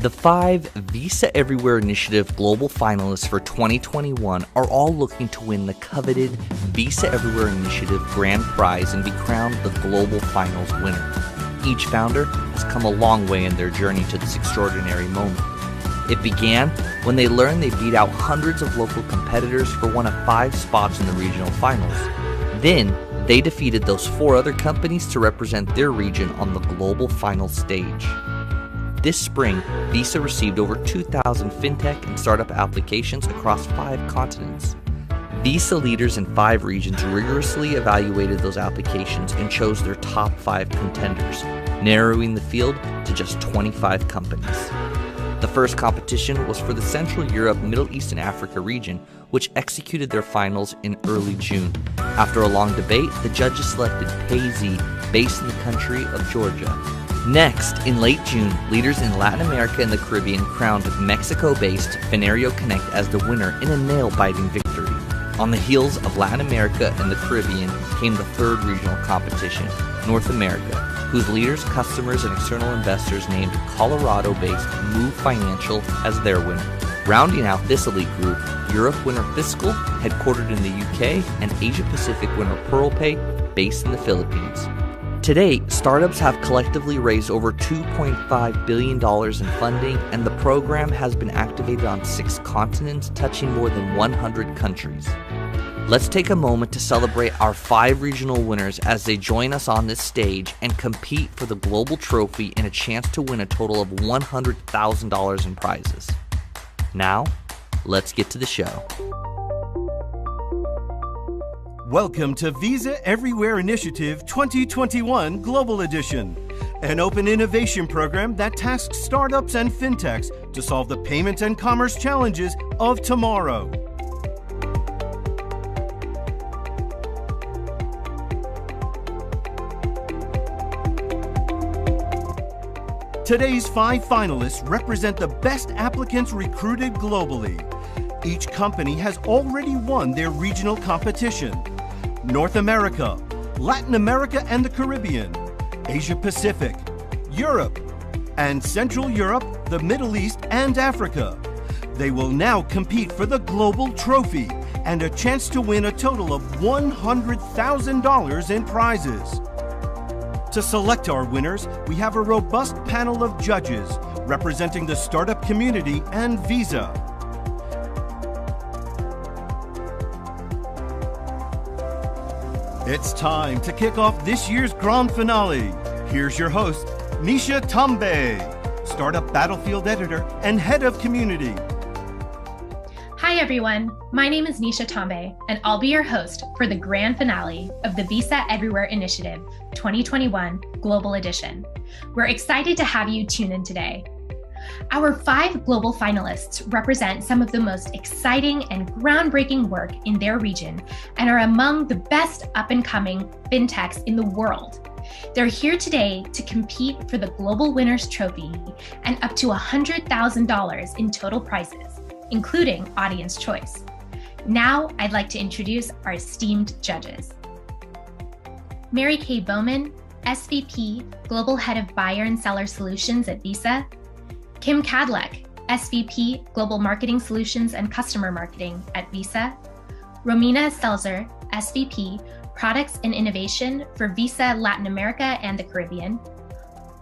The 5 Visa Everywhere Initiative global finalists for 2021 are all looking to win the coveted Visa Everywhere Initiative grand prize and be crowned the global finals winner. Each founder has come a long way in their journey to this extraordinary moment. It began when they learned they beat out hundreds of local competitors for one of 5 spots in the regional finals. Then, they defeated those 4 other companies to represent their region on the global final stage. This spring, Visa received over 2,000 fintech and startup applications across 5 continents. Visa leaders in 5 regions rigorously evaluated those applications and chose their top 5 contenders, narrowing the field to just 25 companies. The first competition was for the Central Europe, Middle East, and Africa region, which executed their finals in early June. After a long debate, the judges selected PayZ, based in the country of Georgia. Next, in late June, leaders in Latin America and the Caribbean crowned Mexico-based Finario Connect as the winner in a nail-biting victory. On the heels of Latin America and the Caribbean came the third regional competition, North America, whose leaders, customers, and external investors named Colorado-based Moov Financial as their winner. Rounding out this elite group, Europe winner Fiscal, headquartered in the UK, and Asia-Pacific winner PearlPay, based in the Philippines. Today, startups have collectively raised over $2.5 billion in funding, and the program has been activated on 6 continents, touching more than 100 countries. Let's take a moment to celebrate our 5 regional winners as they join us on this stage and compete for the global trophy and a chance to win a total of $100,000 in prizes. Now, let's get to the show. Welcome to Visa Everywhere Initiative 2021 Global Edition, an open innovation program that tasks startups and fintechs to solve the payment and commerce challenges of tomorrow. Today's 5 finalists represent the best applicants recruited globally. Each company has already won their regional competition. North America, Latin America and the Caribbean, Asia Pacific, Europe, and Central Europe, the Middle East, and Africa. They will now compete for the global trophy and a chance to win a total of $100,000 in prizes. To select our winners, we have a robust panel of judges representing the startup community and Visa. It's time to kick off this year's grand finale. Here's your host, Nisha Tambe, Startup Battlefield Editor and Head of Community. Hi everyone, my name is Nisha Tambe, and I'll be your host for the grand finale of the Visa Everywhere Initiative 2021 Global Edition. We're excited to have you tune in today. Our 5 global finalists represent some of the most exciting and groundbreaking work in their region and are among the best up-and-coming fintechs in the world. They're here today to compete for the Global Winners Trophy and up to $100,000 in total prizes, including audience choice. Now, I'd like to introduce our esteemed judges. Mary Kay Bowman, SVP, Global Head of Buyer and Seller Solutions at Visa. Kim Kadlec, SVP, Global Marketing Solutions and Customer Marketing at Visa. Romina Selzer, SVP, Products and Innovation for Visa Latin America and the Caribbean.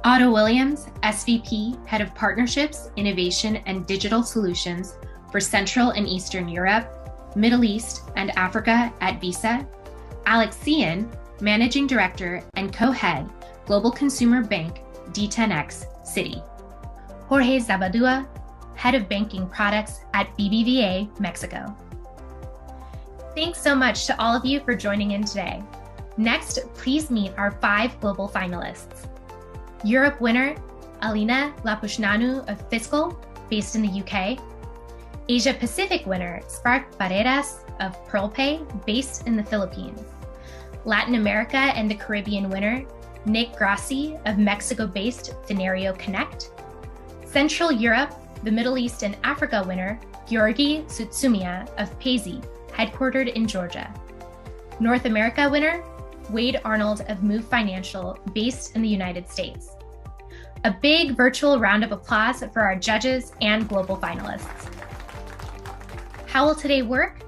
Otto Williams, SVP, Head of Partnerships, Innovation and Digital Solutions for Central and Eastern Europe, Middle East and Africa at Visa. Alex Cian, Managing Director and Co-Head, Global Consumer Bank, D10X, Citi. Jorge Zabadua, Head of Banking Products at BBVA, Mexico. Thanks so much to all of you for joining in today. Next, please meet our 5 global finalists. Europe winner, Alina Lapushnanu of Fiscal, based in the UK. Asia Pacific winner, Spark Barreras of PearlPay, based in the Philippines. Latin America and the Caribbean winner, Nick Grassi of Mexico-based Finario Connect. Central Europe, the Middle East and Africa winner, Georgi Tsutsumia of PayZ, headquartered in Georgia. North America winner, Wade Arnold of Moov Financial, based in the United States. A big virtual round of applause for our judges and global finalists. How will today work?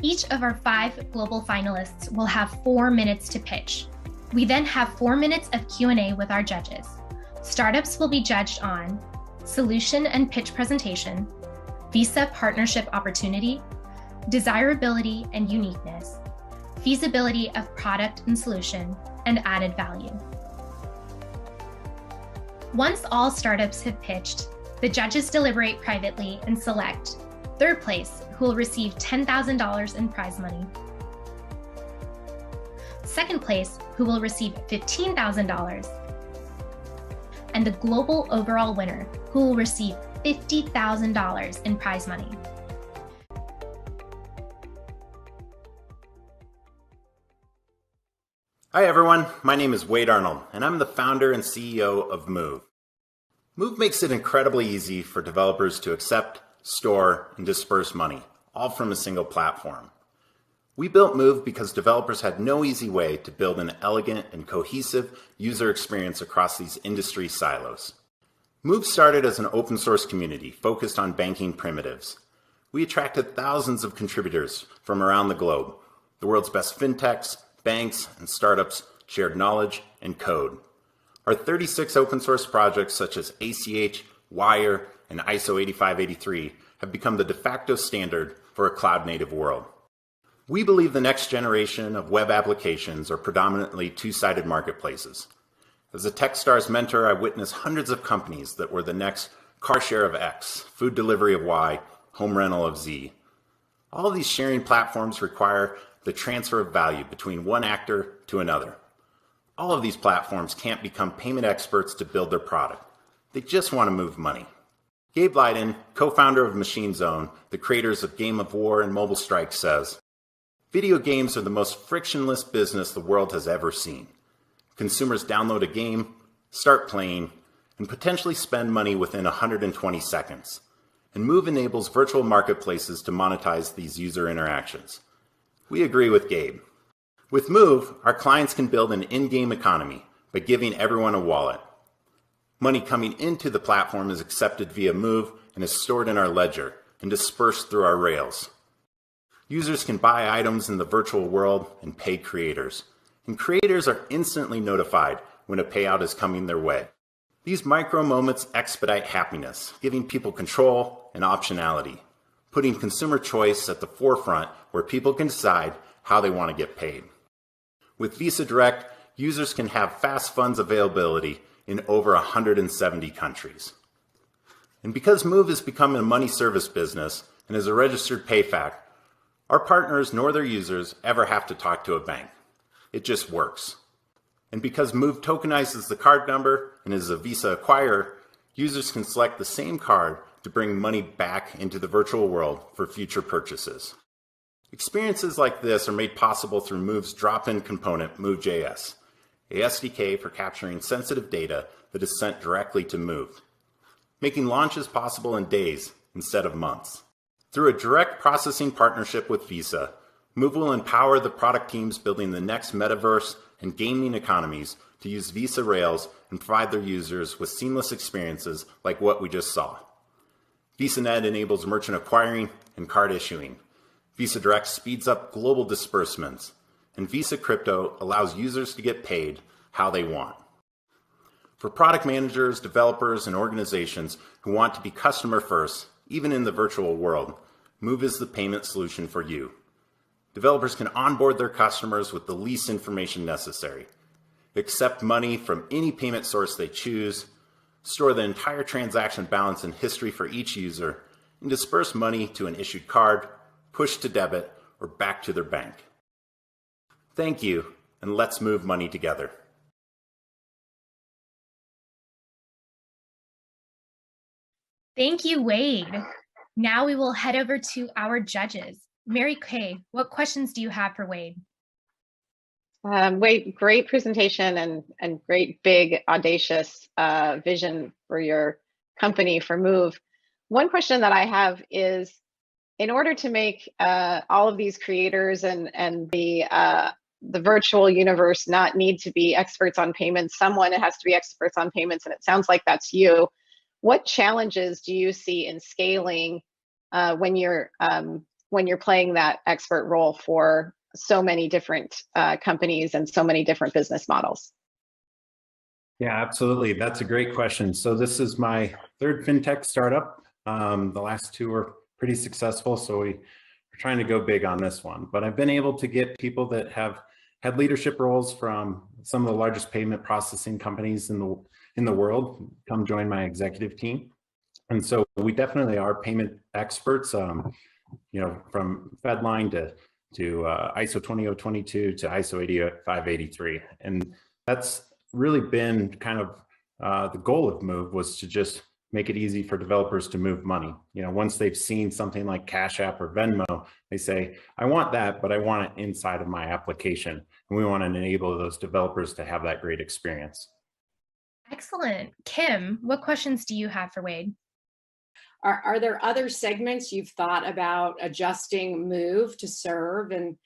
Each of our 5 global finalists will have 4 minutes to pitch. We then have 4 minutes of Q&A with our judges. Startups will be judged on solution and pitch presentation, Visa partnership opportunity, desirability and uniqueness, feasibility of product and solution, and added value. Once all startups have pitched, the judges deliberate privately and select third place, who will receive $10,000 in prize money. Second place, who will receive $15,000. And the global overall winner, who will receive $50,000 in prize money. Hi everyone, my name is Wade Arnold, and I'm the founder and CEO of Moov. Moov makes it incredibly easy for developers to accept, store, and disperse money, all from a single platform. We built Moov because developers had no easy way to build an elegant and cohesive user experience across these industry silos. Moov started as an open source community focused on banking primitives. We attracted thousands of contributors from around the globe. The world's best fintechs, banks, and startups shared knowledge and code. Our 36 open source projects such as ACH, Wire, and ISO 8583 have become the de facto standard for a cloud-native world. We believe the next generation of web applications are predominantly two-sided marketplaces. As a Techstars mentor, I witnessed hundreds of companies that were the next car share of X, food delivery of Y, home rental of Z. All of these sharing platforms require the transfer of value between one actor to another. All of these platforms can't become payment experts to build their product. They just want to move money. Gabe Leiden, co-founder of Machine Zone, the creators of Game of War and Mobile Strike, says, "Video games are the most frictionless business the world has ever seen. Consumers download a game, start playing, and potentially spend money within 120 seconds. And Moov enables virtual marketplaces to monetize these user interactions." We agree with Gabe. With Moov, our clients can build an in-game economy by giving everyone a wallet. Money coming into the platform is accepted via Moov and is stored in our ledger and dispersed through our rails. Users can buy items in the virtual world and pay creators. And creators are instantly notified when a payout is coming their way. These micro moments expedite happiness, giving people control and optionality, putting consumer choice at the forefront where people can decide how they want to get paid. With Visa Direct, users can have fast funds availability in over 170 countries. And because Moov has become a money service business and is a registered PayFac, our partners nor their users ever have to talk to a bank. It just works. And because Moov tokenizes the card number and is a Visa acquirer, users can select the same card to bring money back into the virtual world for future purchases. Experiences like this are made possible through Moov's drop-in component, Moov.js, a SDK for capturing sensitive data that is sent directly to Moov, making launches possible in days instead of months. Through a direct processing partnership with Visa, Moov will empower the product teams building the next metaverse and gaming economies to use Visa Rails and provide their users with seamless experiences like what we just saw. VisaNet enables merchant acquiring and card issuing. Visa Direct speeds up global disbursements, and Visa Crypto allows users to get paid how they want. For product managers, developers, and organizations who want to be customer first, even in the virtual world, Moov is the payment solution for you. Developers can onboard their customers with the least information necessary, accept money from any payment source they choose, store the entire transaction balance and history for each user, and disperse money to an issued card, push to debit, or back to their bank. Thank you, and let's move money together. Thank you, Wade. Now we will head over to our judges. Mary Kay, what questions do you have for Wade? Wade, great presentation and great big audacious vision for your company, for Moov. One question that I have is, in order to make all of these creators and the the virtual universe not need to be experts on payments. Someone has to be experts on payments, and it sounds like that's you. What challenges do you see in scaling when you're playing that expert role for so many different companies and so many different business models? Yeah, absolutely. That's a great question. So this is my third fintech startup. The last two were pretty successful, so we're trying to go big on this one. But I've been able to get people that have had leadership roles from some of the largest payment processing companies in the world come join my executive team. And so we definitely are payment experts, from Fedline to ISO 20022 to ISO 8583. And that's really been kind of the goal of Moov, was to just make it easy for developers to move money. Once they've seen something like Cash App or Venmo, they say, I want that, but I want it inside of my application. And we want to enable those developers to have that great experience. Excellent. Kim, what questions do you have for Wade? Are there other segments you've thought about adjusting Moov to serve, and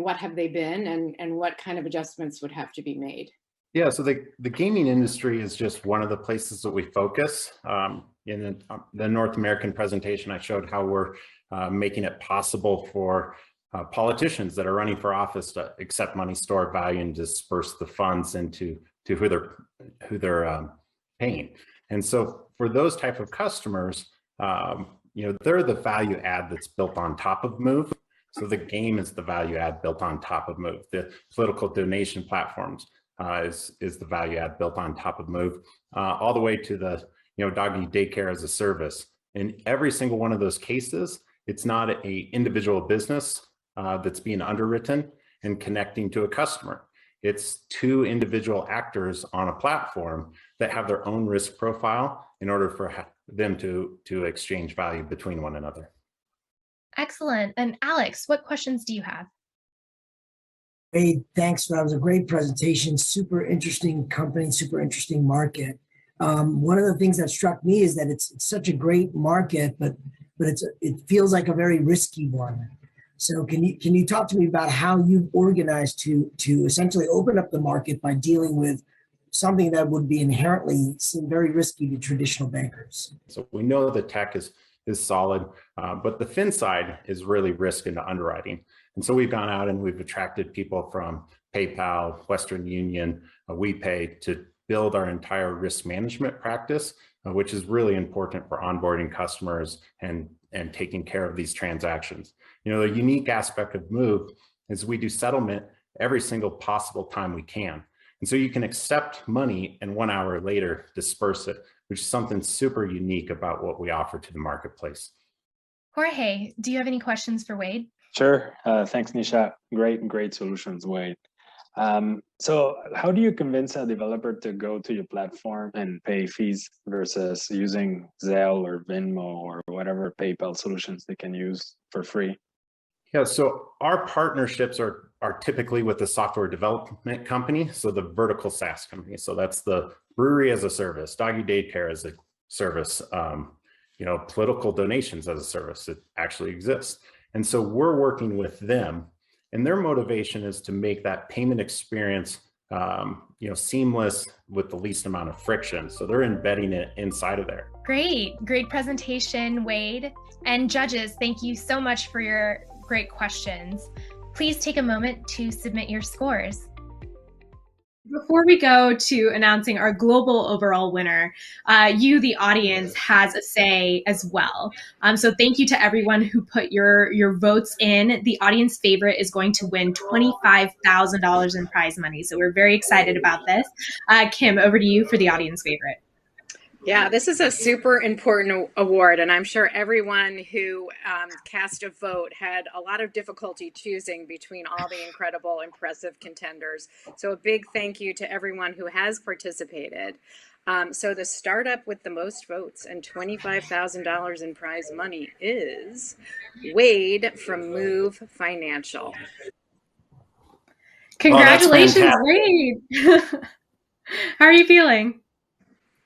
what have they been, and what kind of adjustments would have to be made? Yeah, so the gaming industry is just one of the places that we focus. In the North American presentation, I showed how we're making it possible for politicians that are running for office to accept money, store value, and disperse the funds into who they're paying. And so for those type of customers, they're the value add that's built on top of Moov. So the game is the value add built on top of Moov. The political donation platforms is the value add built on top of Moov, all the way to the doggy daycare as a service. In every single one of those cases, it's not an individual business that's being underwritten and connecting to a customer. It's two individual actors on a platform that have their own risk profile in order for them to exchange value between one another. Excellent. And Alex, what questions do you have? Hey, thanks. That was a great presentation. Super interesting company, super interesting market. One of the things that struck me is that it's such a great market, but it feels like a very risky one. So can you talk to me about how you've organized to essentially open up the market by dealing with something that would be inherently seem very risky to traditional bankers? So we know the tech is solid, but the fin side is really risk into underwriting. And so we've gone out and we've attracted people from PayPal, Western Union, WePay to build our entire risk management practice, which is really important for onboarding customers and taking care of these transactions. The unique aspect of Moov is we do settlement every single possible time we can. And so you can accept money and 1 hour later disperse it, which is something super unique about what we offer to the marketplace. Jorge, do you have any questions for Wade? Sure. Thanks, Nisha. Great solutions, Wade. So how do you convince a developer to go to your platform and pay fees versus using Zelle or Venmo or whatever PayPal solutions they can use for free? Yeah, so our partnerships are typically with the software development company, so the vertical SaaS company. So that's the brewery as a service, doggy daycare as a service, political donations as a service. It actually exists. And so we're working with them, and their motivation is to make that payment experience seamless with the least amount of friction. So they're embedding it inside of there. Great presentation, Wade. And judges, thank you so much for your great questions. Please take a moment to submit your scores. Before we go to announcing our global overall winner, you, the audience, has a say as well. So thank you to everyone who put your votes in. The audience favorite is going to win $25,000 in prize money. So we're very excited about this. Kim, over to you for the audience favorite. Yeah, this is a super important award, and I'm sure everyone who cast a vote had a lot of difficulty choosing between all the incredible, impressive contenders. So a big thank you to everyone who has participated. So the startup with the most votes and $25,000 in prize money is Wade from Moov Financial. Congratulations, Wade. How are you feeling?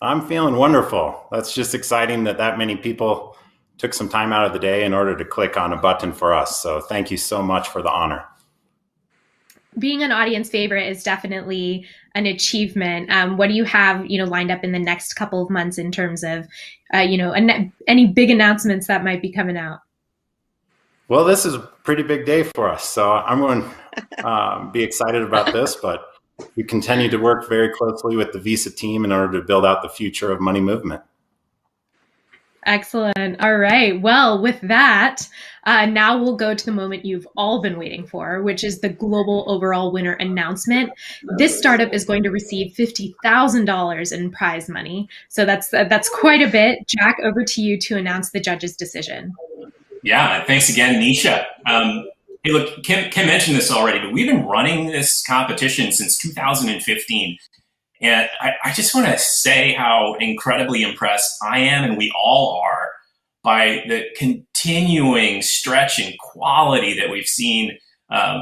I'm feeling wonderful. That's just exciting that many people took some time out of the day in order to click on a button for us. So thank you so much for the honor. being an audience favorite is definitely an achievement. What do you have, lined up in the next couple of months in terms of, any big announcements that might be coming out? Well, this is a pretty big day for us, so I'm going to be excited about this, but we continue to work very closely with the Visa team in order to build out the future of money movement. Excellent. All right. Well, with that, now we'll go to the moment you've all been waiting for, which is the global overall winner announcement. This startup is going to receive $50,000 in prize money. So that's quite a bit. Jack, over to you to announce the judge's decision. Yeah, thanks again, Nisha. Hey, look, Kim mentioned this already, but we've been running this competition since 2015. And I just want to say how incredibly impressed I am, and we all are, by the continuing stretch in quality that we've seen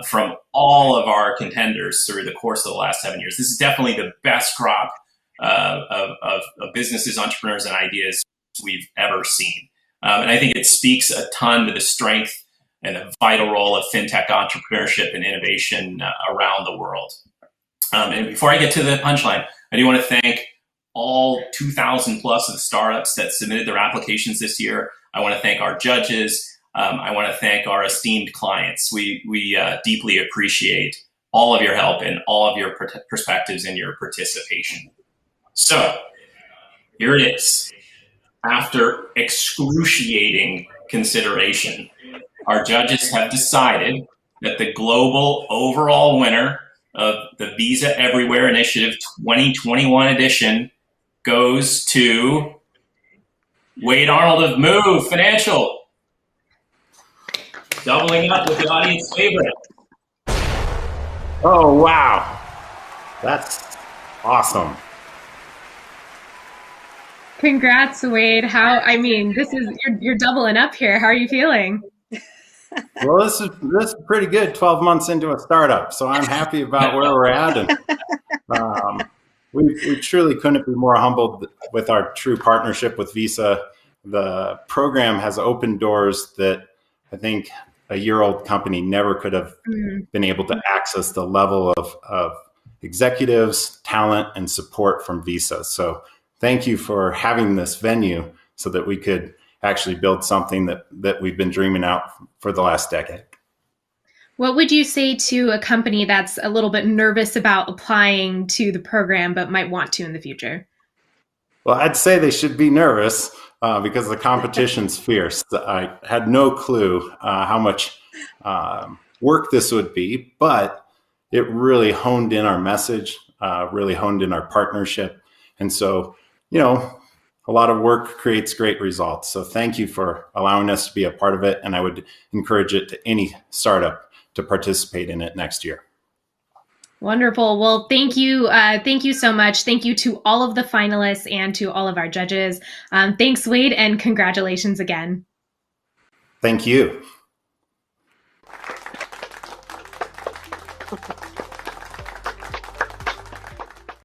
from all of our contenders through the course of the last 7 years. This is definitely the best crop of businesses, entrepreneurs, and ideas we've ever seen. And I think it speaks a ton to the strength and the vital role of fintech entrepreneurship and innovation around the world. And before I get to the punchline, I do want to thank all 2,000 plus of the startups that submitted their applications this year. I want to thank our judges. I want to thank our esteemed clients. We deeply appreciate all of your help and all of your perspectives and your participation. So here it is. After excruciating consideration, our judges have decided that the global overall winner of the Visa Everywhere Initiative 2021 edition goes to Wade Arnold of Moov Financial, doubling up with the audience favorite. Oh, wow. That's awesome. Congrats, Wade. You're doubling up here. How are you feeling? Well, this is pretty good. 12 months into a startup, so I'm happy about where we're at, and we truly couldn't be more humbled with our true partnership with Visa. The program has opened doors that I think a year-old company never could have been able to access the level of executives, talent, and support from Visa. So thank you for having this venue so that we could actually build something that we've been dreaming out for the last decade. What would you say to a company that's a little bit nervous about applying to the program but might want to in the future? Well, I'd say they should be nervous because the competition's fierce. I had no clue how much work this would be, but it really honed in our message, really honed in our partnership. And so, a lot of work creates great results. So thank you for allowing us to be a part of it. And I would encourage it to any startup to participate in it next year. Wonderful. Well, thank you. Thank you so much. Thank you to all of the finalists and to all of our judges. Thanks, Wade, and congratulations again. Thank you.